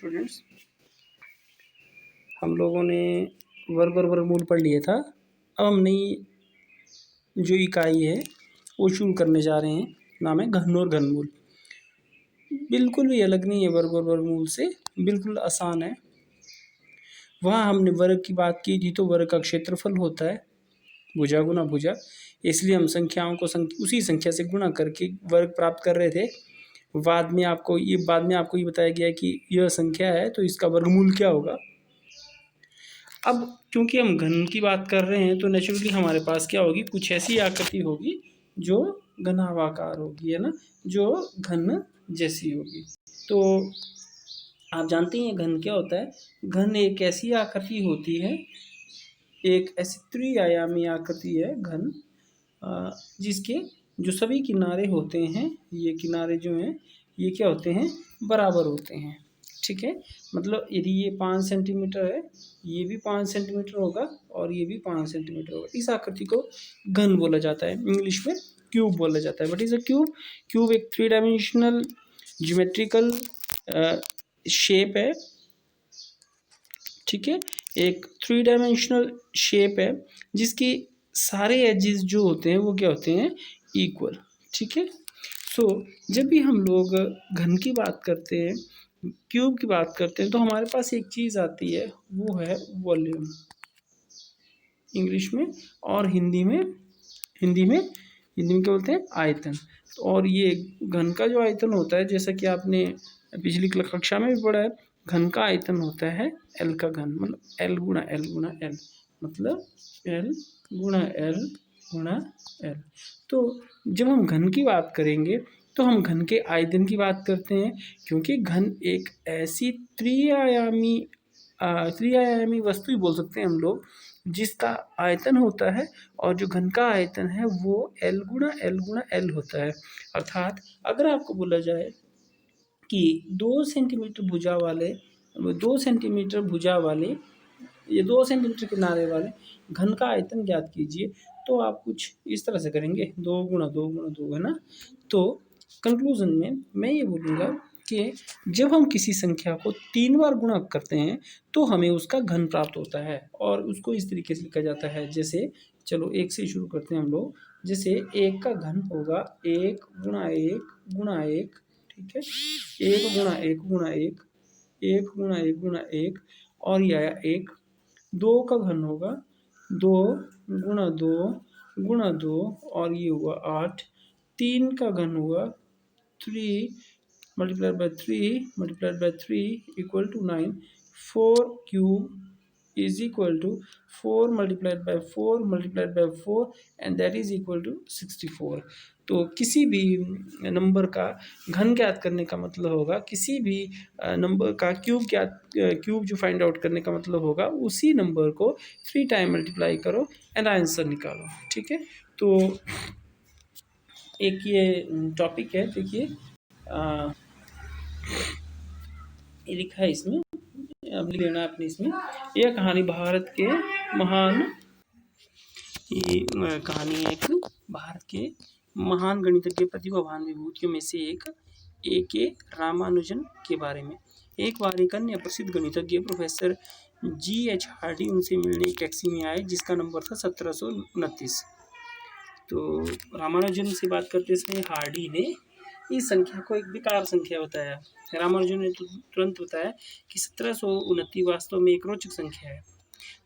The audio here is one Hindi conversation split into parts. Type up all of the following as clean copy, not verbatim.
स्टूडेंट्स, हम लोगों ने वर्ग और वर्गमूल पढ़ लिया था। अब हम नई जो इकाई है वो शुरू करने जा रहे हैं, नाम है घन और घनमूल। बिल्कुल भी अलग नहीं है वर्ग और वर्गमूल से, बिल्कुल आसान है। वहाँ हमने वर्ग की बात की थी तो वर्ग का क्षेत्रफल होता है भुजा गुना भुजा, इसलिए हम संख्याओं को उसी संख्या से गुणा करके वर्ग प्राप्त कर रहे थे। बाद में आपको ये बताया गया कि यह संख्या है तो इसका वर्गमूल क्या होगा। अब क्योंकि हम घन की बात कर रहे हैं तो नेचुरली हमारे पास क्या होगी, कुछ ऐसी आकृति होगी जो घनाभाकार होगी, है ना, जो घन जैसी होगी। तो आप जानते हैं घन क्या होता है। घन एक ऐसी आकृति होती है, एक ऐसी त्रिआयामी आकृति है घन, जिसके जो सभी किनारे होते हैं, ये किनारे जो हैं ये क्या होते हैं, बराबर होते हैं। ठीक है, मतलब यदि ये 5 सेंटीमीटर है, ये भी 5 सेंटीमीटर होगा और ये भी 5 सेंटीमीटर होगा। इस आकृति को घन बोला जाता है, इंग्लिश में क्यूब बोला जाता है। What is a cube? Cube एक 3 डायमेंशनल ज्योमेट्रिकल शेप है। ठीक है, एक 3 डायमेंशनल शेप है जिसकी सारे एजेस जो होते हैं वो क्या होते हैं, इक्वल। ठीक है, सो जब भी हम लोग घन की बात करते हैं, क्यूब की बात करते हैं, तो हमारे पास एक चीज़ आती है, वो है वॉल्यूम इंग्लिश में, और हिंदी में क्या बोलते हैं, आयतन। और ये घन का जो आयतन होता है, जैसा कि आपने पिछली कक्षा में भी पढ़ा है, घन का आयतन होता है एल का घन, मतलब एल गुणा एल गुणा एल, मतलब एल गुणा एल गुणा एल। तो जब हम घन की बात करेंगे तो हम घन के आयतन की बात करते हैं, क्योंकि घन एक ऐसी त्रिआयामी वस्तु ही बोल सकते हैं हम लोग, जिसका आयतन होता है, और जो घन का आयतन है वो एल गुणा एल गुणा एल होता है। अर्थात अगर आपको बोला जाए कि 2 सेंटीमीटर भुजा वाले ये 2 सेंटीमीटर किनारे वाले घन का आयतन ज्ञात कीजिए, तो आप कुछ इस तरह से करेंगे, 2 गुणा 2 गुणा 2, है ना। तो कंक्लूजन में मैं ये बोलूँगा कि जब हम किसी संख्या को 3 बार गुणा करते हैं तो हमें उसका घन प्राप्त होता है, और उसको इस तरीके से लिखा जाता है, जैसे चलो 1 से शुरू करते हैं हम लोग। जैसे 1 का घन होगा 1 गुणा 1 गुणा 1, ठीक है, 1 गुणा 1 गुणा 1, 1 गुणा 1 गुणा 1, और ये आया 1। 2 का घन होगा 2 गुणा 2 गुणा 2, और ये हुआ 8। 3 का घन हुआ 3 multiplied by 3 multiplied by 3 equal to 9। 4 cube is equal to 4 multiplied by 4 multiplied by 4 and that is equal to 64। तो किसी भी नंबर का घन ज्ञात करने का मतलब होगा, किसी भी नंबर का क्यूब जो फाइंड आउट करने का मतलब होगा, उसी नंबर को 3 टाइम मल्टीप्लाई करो एंड आंसर निकालो। ठीक है, तो एक ये टॉपिक है, देखिए ये लिखा है इसमें, अब लिख लेना आपने इसमें। यह कहानी भारत के महान गणितज्ञ प्रतिभावान विभूतियों में से एक के रामानुजन के बारे में। एक बार एक अन्य प्रसिद्ध गणितज्ञ प्रोफेसर G.H. हार्डी उनसे मिलने एक टैक्सी में आए जिसका नंबर था 1729। तो रामानुजन से बात करते समय हार्डी ने इस संख्या को एक बेकार संख्या बताया। रामानुजन ने तुरंत बताया कि 1729 वास्तव में एक रोचक संख्या है।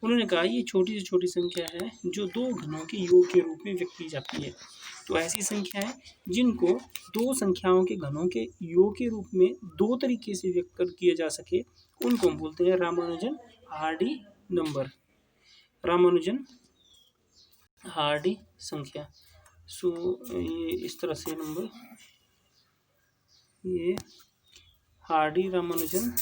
उन्होंने कहा ये छोटी से छोटी संख्या है जो 2 घनों के योग के रूप में व्यक्त की जाती है। तो ऐसी संख्या है जिनको 2 संख्याओं के घनों के योग के रूप में 2 तरीके से व्यक्त किया जा सके, उनको हम बोलते हैं Ramanujan Hardy number, Ramanujan Hardy संख्या। सो ये इस तरह से नंबर, ये हार्डी रामानुजन,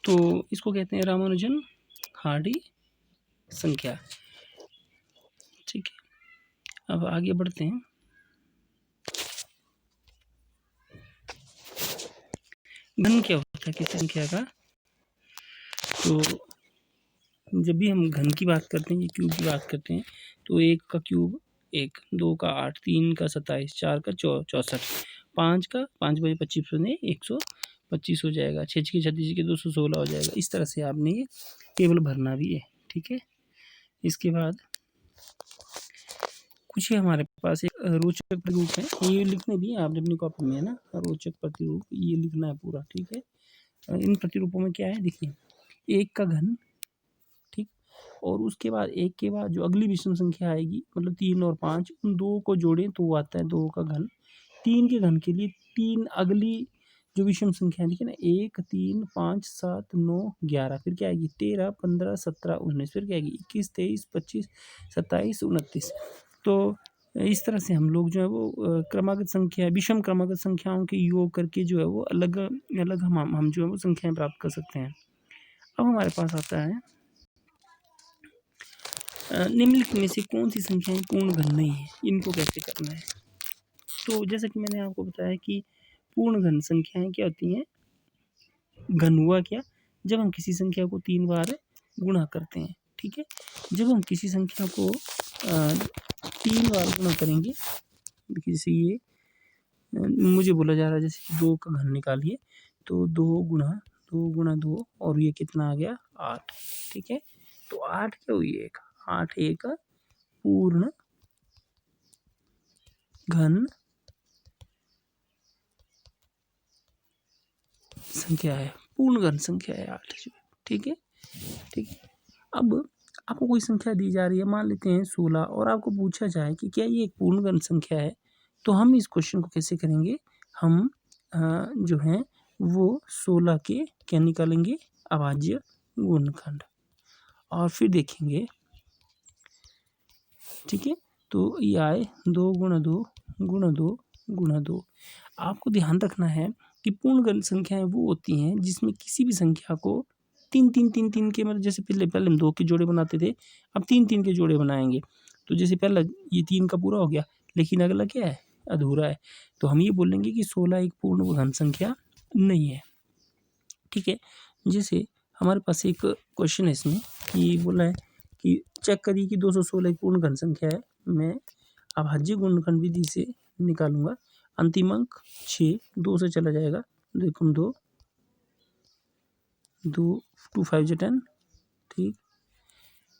तो इसको कहते हैं रामानुजन हार्डी संख्या। ठीक है, अब आगे बढ़ते हैं। घन क्या होता है किसी संख्या का? तो जब भी हम घन की बात करते हैं, क्यूब की बात करते हैं, तो 1 का क्यूब 1, 2 का 8, 3 का 27, 4 का 64, 5 का 5 बजे 25 ने 125 हो जाएगा। 6 छः 36 के 216 हो जाएगा। इस तरह से आपने ये टेबल भरना भी है। ठीक है। इसके बाद कुछ ही हमारे पास एक रोचक प्रतिरूप है, ये लिखने भी है आपने अपनी कॉपी में, है ना। रोचक प्रतिरूप ये लिखना है पूरा। ठीक है। इन प्रतिरूपों में क्या है देखिए, 1 का घन, ठीक, और उसके बाद 1 के बाद जो अगली विषम संख्या आएगी, मतलब 3 और 5, उन दो को जोड़ें तो वो आता है 2 का घन। 3 के घन के लिए 3 अगली जो विषम संख्या है, देखिए ना, 1 3 5 7 9 11, फिर क्या आएगी 13 15 17 19, फिर क्या आएगी 21 23 25 27 29। तो इस तरह से हम लोग जो है वो क्रमागत संख्या, विषम क्रमागत संख्याओं के योग करके जो है वो अलग अलग हम जो है वो संख्याएं प्राप्त कर सकते हैं। अब हमारे पास आता है निम्नलिखित में से कौन सी संख्याएं पूर्ण घन नहीं है, इनको कैसे करना है। तो जैसा कि मैंने आपको बताया कि पूर्ण घन संख्याएं क्या होती हैं। घन हुआ क्या, जब हम किसी संख्या को 3 बार गुणा करते हैं। ठीक है। जब हम किसी संख्या को 3 बार गुणा करेंगे, देखिए जैसे ये मुझे बोला जा रहा है जैसे कि 2 का घन निकालिए, तो 2 गुणा 2 और ये कितना आ गया 8। ठीक है। तो 8 क्या हुई, 8 एक पूर्ण घन संख्या है, पूर्ण घन संख्या है 8। ठीक है। ठीक है। अब आपको कोई संख्या दी जा रही है, मान लेते हैं 16, और आपको पूछा जाए कि क्या ये एक पूर्ण घन संख्या है, तो हम इस क्वेश्चन को कैसे करेंगे, हम जो है वो 16 के क्या निकालेंगे, अभाज्य गुणनखंड, और फिर देखेंगे। ठीक है। तो ये आए 2 गुणा 2 गुणा 2 गुणा 2। आपको ध्यान रखना है कि पूर्ण घन संख्याएं वो होती हैं जिसमें किसी भी संख्या को 3 के, मतलब जैसे पहले हम 2 के जोड़े बनाते थे, अब 3 के जोड़े बनाएंगे। तो जैसे पहला ये 3 का पूरा हो गया, लेकिन अगला क्या है, अधूरा है। तो हम ये बोलेंगे कि 16 एक पूर्ण घन संख्या नहीं है। ठीक है। जैसे हमारे पास एक क्वेश्चन है इसमें कि बोला है कि चेक करिए कि 216 एक पूर्ण घन संख्या है। मैं अभाज्य गुणनखंड विधि से निकालूंगा। अंतिम अंक 6, 2 से चला जाएगा, 2 एकम 2, 2 2 5 जा 10। ठीक,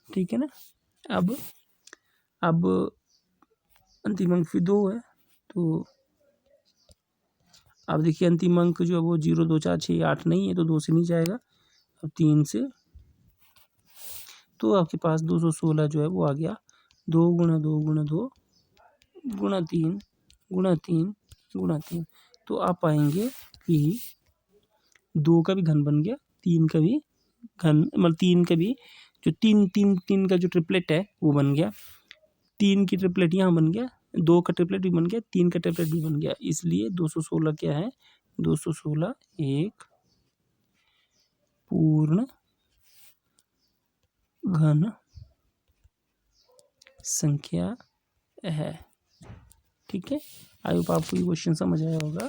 ठीक है ना। अब अंतिम अंक फिर 2 है, तो अब देखिए अंतिम अंक जो है वो 0 2 4 6 8 नहीं है, तो 2 से नहीं जाएगा, अब 3 से। तो आपके पास 216 जो है वो आ गया 2 गुणा 2 गुणा 2 गुणा 3 गुणा 3 गुणा 3। तो आप पाएंगे कि 2 का भी घन बन गया, 3 का भी घन, मतलब 3 का भी जो 3 का जो ट्रिपलेट है वो बन गया। 3 की ट्रिपलेट यहाँ बन गया, 2 का ट्रिपलेट भी बन गया, 3 का ट्रिपलेट भी बन गया। इसलिए 216 क्या है, 216 एक पूर्ण घन संख्या है। ठीक है। आई होप आपको ये क्वेश्चन समझ आया होगा।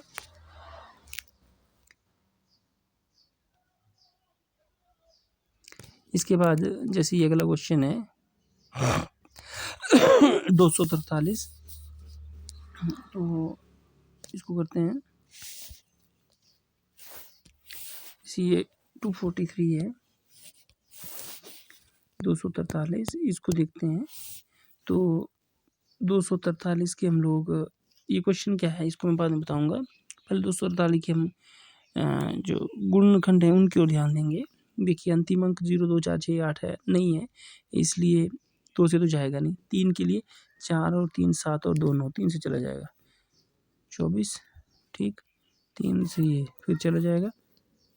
इसके बाद जैसे ये अगला क्वेश्चन है 243, तो इसको करते हैं। ये 243 है, 243 इसको देखते हैं। तो 243 के हम लोग, ये क्वेश्चन क्या है इसको मैं बाद में बताऊंगा। पहले 243 के हम जो गुणनखंड है उनकी ओर ध्यान देंगे। देखिए अंतिम अंक 0 2 4 6 8 है, नहीं है, इसलिए 2 से तो जाएगा नहीं। 3 के लिए 4 और 3 7 और 2 9, 3 से चला जाएगा 24। ठीक, 3 से ये फिर चला जाएगा,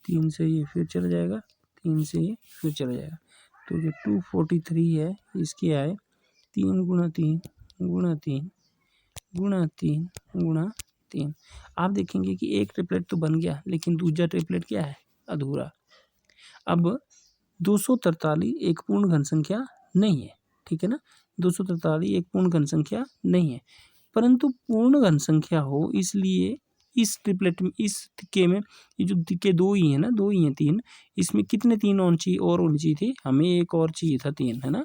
3 से ये फिर चला जाएगा, 3 से ये फिर चला जाएगा। तो जो 243 है इसके आए 3 गुणा 3 गुणा 3 गुणा 3 गुणा 3। आप देखेंगे कि एक ट्रिपलेट तो बन गया, लेकिन दूसरा ट्रिपलेट क्या है, अधूरा। अब 243 एक पूर्ण घन संख्या नहीं है। ठीक है ना, 243 एक पूर्ण घन संख्या नहीं है, परंतु पूर्ण घन संख्या हो इसलिए इस ट्रिपलेट में, इस के में, ये जो के 2 ही है ना, 2 ही है, 3, इसमें कितने 3 और चाहिए थे, हमें एक और चाहिए था 3, है ना।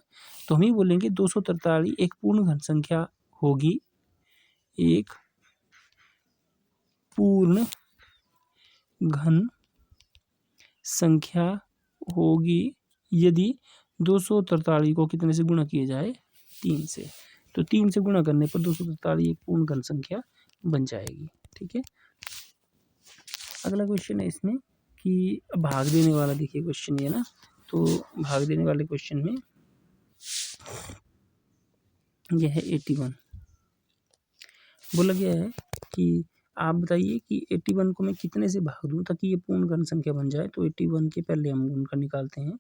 तो हम ही बोलेंगे 243 एक पूर्ण घन संख्या होगी, एक पूर्ण घन संख्या होगी यदि 243 को कितने से गुणा किया जाए, 3 से। तो 3 से गुणा करने पर 243 एक पूर्ण घन संख्या बन जाएगी। ठीक है, अगला क्वेश्चन है इसमें कि भाग देने वाला, देखिए क्वेश्चन ये ना, तो भाग देने वाले क्वेश्चन में यह है 81। बोला गया है कि आप बताइए कि 81 को मैं कितने से भाग दूं ताकि ये पूर्ण घन संख्या बन जाए। तो 81 के पहले हम गुणनखंड निकालते हैं।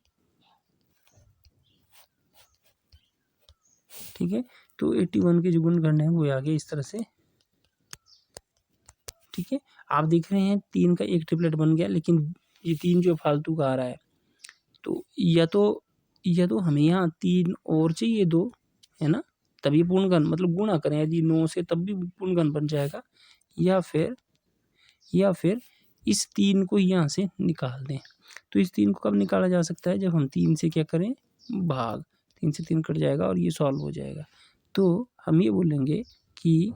ठीक है, तो 81 के जो गुणनखंड है वो आ गया इस तरह से। ठीक है, आप देख रहे हैं 3 का एक ट्रिपलेट बन गया, लेकिन ये 3 जो फालतू का आ रहा है, तो या तो हमें यहाँ 3 और चाहिए 2, है ना, तभी पूर्णघन, मतलब गुणा करें यदि 9 से तब भी पूर्णघन बन जाएगा, या फिर इस 3 को यहाँ से निकाल दें। तो इस 3 को कब निकाला जा सकता है, जब हम 3 से क्या करें, भाग, 3 से 3 कट जाएगा और ये सॉल्व हो जाएगा। तो हम ये बोलेंगे कि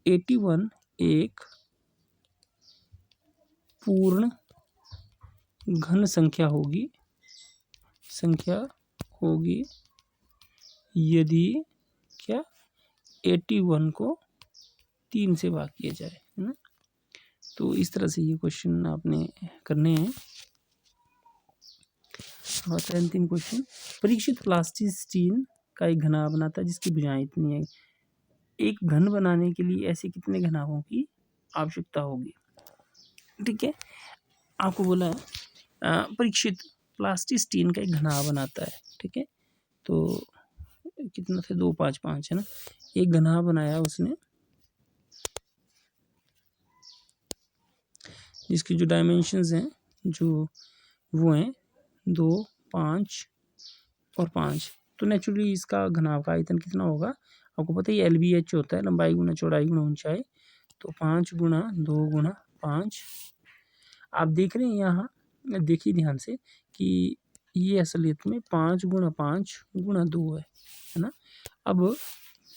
81 एक पूर्ण घन संख्या होगी यदि क्या 81 को 3 से भाग किया जाए, है ना। तो इस तरह से ये क्वेश्चन आपने करने हैं। और अंतिम क्वेश्चन, परीक्षित प्लास्टिसिटीन का एक घनाभ बनाता है जिसकी भुजाएं इतनी है। एक घन बनाने के लिए ऐसे कितने घनाभों की आवश्यकता होगी। ठीक है, आपको बोला है परीक्षित प्लास्टिसिटीन का एक घनाभ बनाता है। ठीक है, तो कितना थे, 2 5 5, है ना। एक घनाभ बनाया उसने जिसकी जो डायमेंशंस हैं जो वो हैं 2 5 और 5। तो नेचुरली इसका घनाभ का आयतन कितना होगा, आपको पता है LBH होता है, लंबाई गुना चौड़ाई गुना ऊंचाई। तो 5 गुना 2 गुना 5। आप देख रहे हैं यहाँ, देखिए ध्यान से कि ये असलियत में 5 गुना 5 गुना 2 है ना। अब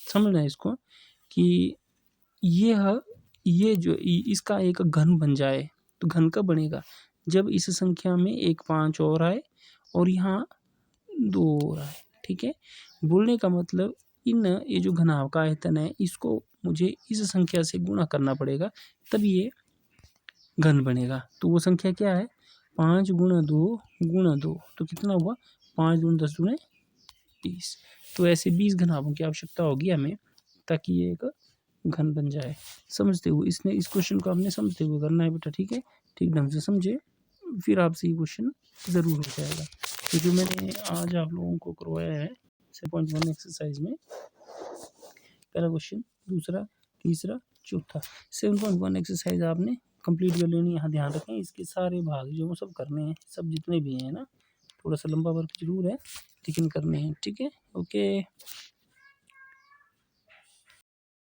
समझना है इसको कि ये जो इसका एक घन बन जाए, तो घन कब बनेगा, जब इस संख्या में एक 5 और आए और यहाँ 2 और आए। ठीक है, बोलने का मतलब ये जो घनाभ का आयतन है इसको मुझे इस संख्या से गुणा करना पड़ेगा, तब ये घन बनेगा। तो वो संख्या क्या है, 5 गुना 2 गुना 2, तो कितना हुआ, 5 दूनी 10 दूनी 20। तो ऐसे 20 घनाभों की आवश्यकता होगी हमें ताकि ये एक घन बन जाए। समझते हुए इस क्वेश्चन को आपने समझते हुए करना है बेटा। ठीक है, ठीक ढंग से समझे, फिर आपसे ये क्वेश्चन ज़रूर हो जाएगा। क्योंकि मैंने आज आप लोगों को करवाया है 7.1 एक्सरसाइज में पहला क्वेश्चन, दूसरा, तीसरा, चौथा। 7.1 एक्सरसाइज आपने कंप्लीट कर लेनी। यहाँ ध्यान रखें इसके सारे भाग जो सब करने हैं, सब जितने भी हैं ना, थोड़ा सा लंबा वर्क जरूर है लेकिन करने हैं। ठीक है, ओके।